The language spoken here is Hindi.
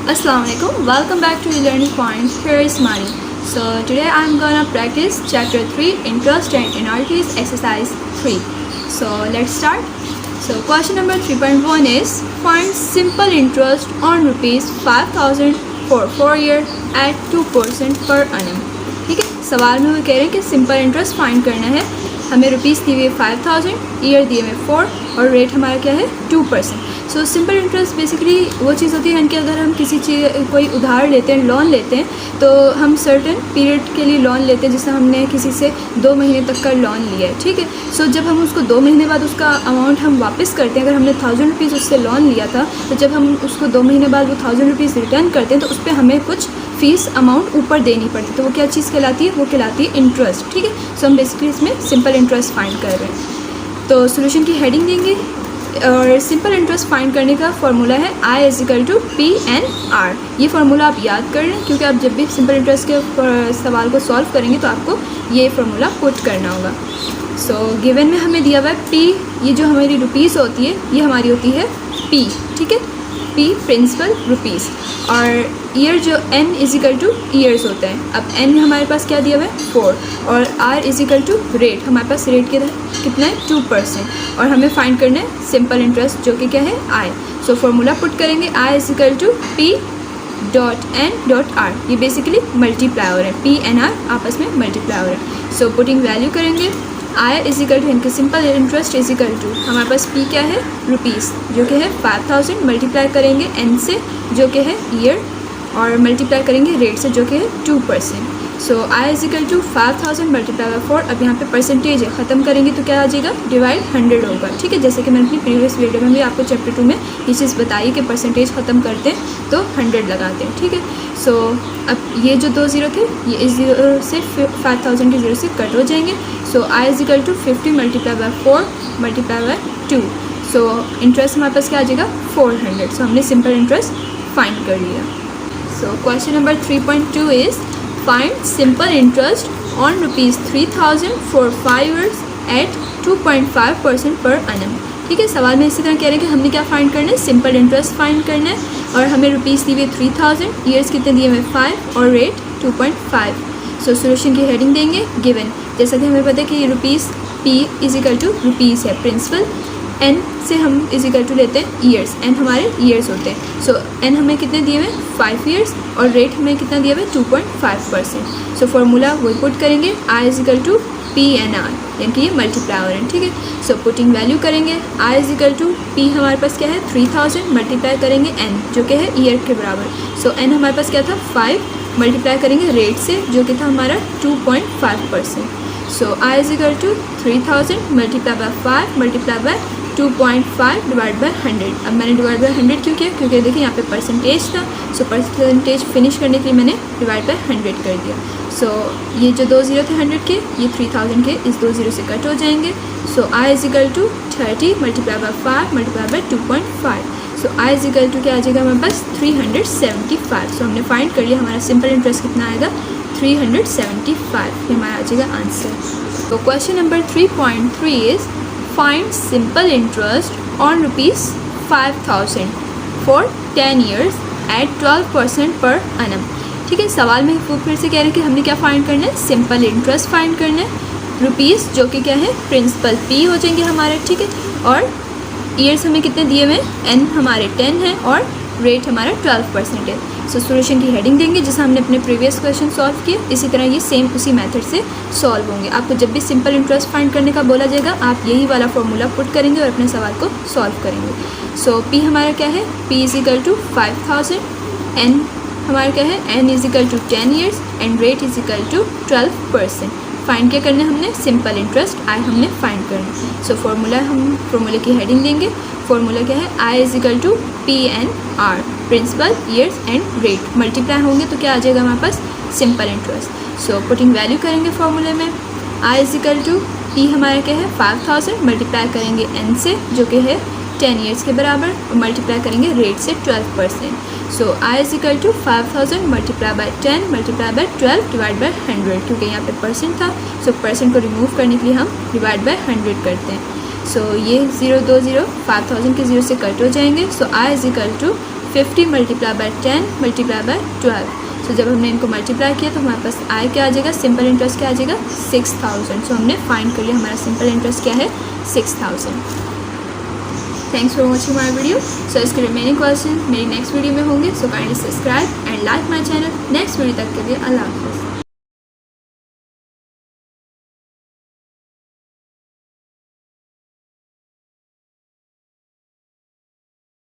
Assalamualaikum. Welcome back to e-learning points. Here is Mari. So today I'm gonna practice chapter 3 interest and annuities exercise 3. So let's start. So question number 3.1 is find simple interest on rupees 5,000 for 4 years at 2% per annum. ठीक है, सवाल में वो कह रहे हैं कि सिंपल इंटरेस्ट फाइंड करना है. हमें रुपीज़ दिए हुए 5,000, ईयर दिए हुए 4 और रेट हमारा क्या है 2%. सो सिंपल इंटरेस्ट बेसिकली वो चीज़ होती है कि अगर हम किसी चीज़ कोई उधार लेते हैं, लोन लेते हैं, तो हम सर्टेन पीरियड के लिए लोन लेते हैं. जैसे हमने किसी से 2 महीने तक का लोन लिया है, ठीक है. सो जब हम उसको 2 महीने बाद उसका अमाउंट हम वापस करते हैं, अगर हमने 1,000 रुपीज़ उससे लोन लिया था, तो जब हम उसको 2 महीने बाद वो 1,000 रुपीज़ रिटर्न करते हैं तो उस पर हमें कुछ फ़ीस अमाउंट ऊपर देनी पड़ती है. तो वो क्या चीज़ कहलाती है? वो कहलाती है इंटरेस्ट, ठीक है. सो हम बेसिकली इसमें सिंपल इंटरेस्ट फाइंड कर रहे हैं. तो सोल्यूशन की हेडिंग देंगे और सिंपल इंटरेस्ट फाइंड करने का फार्मूला है I = P/N/R. ये फार्मूला आप याद कर लें, क्योंकि आप जब भी सिंपल इंटरेस्ट के सवाल को सॉल्व करेंगे तो आपको ये फार्मूला पुट करना होगा. सो गिवन में हमें दिया हुआ है P, ये जो हमारी रुपीज़ होती है ये हमारी होती है P, ठीक है. P प्रिंसिपल रुपीज़ और ईयर जो N = ईयर्स होता है. अब N हमारे पास क्या दिया हुआ है 4 और R = रेट. हमारे पास रेट कितना है 2% और हमें फाइंड करना है सिंपल इंटरेस्ट जो कि क्या है I. सो फार्मूला पुट करेंगे I = P.N.R. ये बेसिकली मल्टीप्लायर है. P/N/R आपस में मल्टीप्लायर है. सो पुटिंग वैल्यू करेंगे I इनके सिंपल इंटरेस्ट हमारे पास P क्या है रुपीज़ जो कि है 5,000 मल्टीप्लाई करेंगे N से जो कि है ईयर और मल्टीप्लाई करेंगे रेट से जो कि है 2%. सो I = 5,000 मल्टीप्लाई बाय 4. अब यहाँ पे परसेंटेज है, ख़त्म करेंगे तो क्या आ जाएगा डिवाइड 100 होगा, ठीक है. जैसे कि मैंने अपनी प्रीवियस वीडियो में भी आपको चैप्टर 2 में ये चीज़ बताई कि परसेंटेज ख़त्म करते हैं तो 100 लगाते हैं, ठीक है. सो अब ये जो 2 ज़ीरो थे ये इस ज़ीरो से 5,000 के ज़ीरो से कट हो जाएंगे. सो I = 50 multiply by 4 multiply by 2. So interest हमारे पास क्या आ जाएगा 400. सो हमने सिंपल इंटरेस्ट फाइंड कर लिया. So question number 3.2 is find simple interest on rupees 3,000 for 5 years at 2.5% per annum. ठीक है, सवाल में इसी तरह कह रहे हैं कि हमने क्या फाइंड करना है सिंपल इंटरेस्ट फाइंड करना है और हमें रुपीज़ दिए हुए 3,000, ईयर्स कितने दिए हुए 5 और रेट 2.5. सो सोल्यूशन की हेडिंग देंगे गिवन. जैसा कि हमें पता है कि ये रुपीज़ P = रुपीज़ है प्रिंसिपल. N से हम = लेते हैं ईयर्स. N हमारे ईयर्स होते हैं. सो N हमें कितने दिए हुए 5 ईयर्स और रेट हमें कितना दिया हुआ है 2.5%. सो फार्मूला वही पुट करेंगे I = P/N/R यानी कि ये मल्टीप्लायर है, ठीक है. सो पुटिंग वैल्यू करेंगे I = P हमारे पास क्या है 3,000 मल्टीप्लाई करेंगे N जो कि है ईयर के बराबर. सो N हमारे पास क्या था 5 मल्टीप्लाई करेंगे रेट से जो कि था हमारा 2.5%. सो I = 3,000 multiply by 5 multiply by 2.5 divide by 100. अब मैंने डिवाइड बाय 100 क्यों किया? क्योंकि देखिए यहाँ पे परसेंटेज था. सो परसेंटेज फिनिश करने के लिए मैंने डिवाइड बाय 100 कर दिया. सो ये जो 2 ज़ीरो थे 100 के, ये 3,000 के इस 2 ज़ीरो से कट हो जाएंगे. सो I = 30 multiply by 5 multiply by 2.5. So I = क्या आ जाएगा हमारे पास 375. सो हमने फाइंड कर लिया हमारा सिंपल इंटरेस्ट कितना आएगा 375. ये हमारा आ जाएगा आंसर. तो question number 3.3 is find simple interest on rupees 5,000 for 10 years at 12% per annum. ठीक है, सवाल में फिर से कह रहे हैं कि हमने क्या फाइंड करना है सिंपल इंटरेस्ट फाइंड करना है. रुपीज़ जो कि क्या है प्रिंसिपल P हो जाएंगे हमारे, ठीक है. और ईयर्स हमें कितने दिए हुए N हमारे 10 है और रेट हमारा 12% है. सो सोल्यूशन की हेडिंग देंगे जैसा हमने अपने प्रीवियस क्वेश्चन सॉल्व किए इसी तरह ये सेम उसी मेथड से सॉल्व होंगे. आपको जब भी सिंपल इंटरेस्ट फाइंड करने का बोला जाएगा आप यही वाला फार्मूला पुट करेंगे और अपने सवाल को सॉल्व करेंगे. सो P हमारा क्या है P = 5,000. N हमारा क्या है N = 10 years and rate = 12%. Find क्या करना है हमने सिंपल इंटरेस्ट I हमने फाइंड करना है. सो फार्मूले की हेडिंग देंगे. फार्मूला क्या है I = P/N/R principal years and rate multiply होंगे तो क्या आ जाएगा हमारे पास simple interest. So putting value करेंगे फार्मूले में I = P हमारा क्या है 5,000 मल्टीप्लाई करेंगे N से जो कि है 10 ईयर्स के बराबर और मल्टीप्लाई करेंगे रेट से 12%. सो I = 5,000 multiply by 10 multiply by 12 divide by 100 क्योंकि यहाँ पे परसेंट था. सो परसेंट को रिमूव करने के लिए हम डिवाइड बाय 100 करते हैं. सो ये 0 2 0 5,000 के 0 से कट हो जाएंगे. सो I = 50 multiply by 10 multiply by 12। सो जब हमने इनको मल्टीप्लाई किया तो हमारे पास आय क्या आ जाएगा, सिंपल इंटरेस्ट क्या आ जाएगा, 6000। सो हमने फाइंड कर लिया हमारा सिंपल इंटरेस्ट क्या है, 6000। Thanks for watching my video. So इसके रिमेनिंग क्वेश्चन मेरी नेक्स्ट वीडियो में होंगे। So kindly subscribe and like my channel. Next video तक के लिए अल्लाह हाफ़िज़।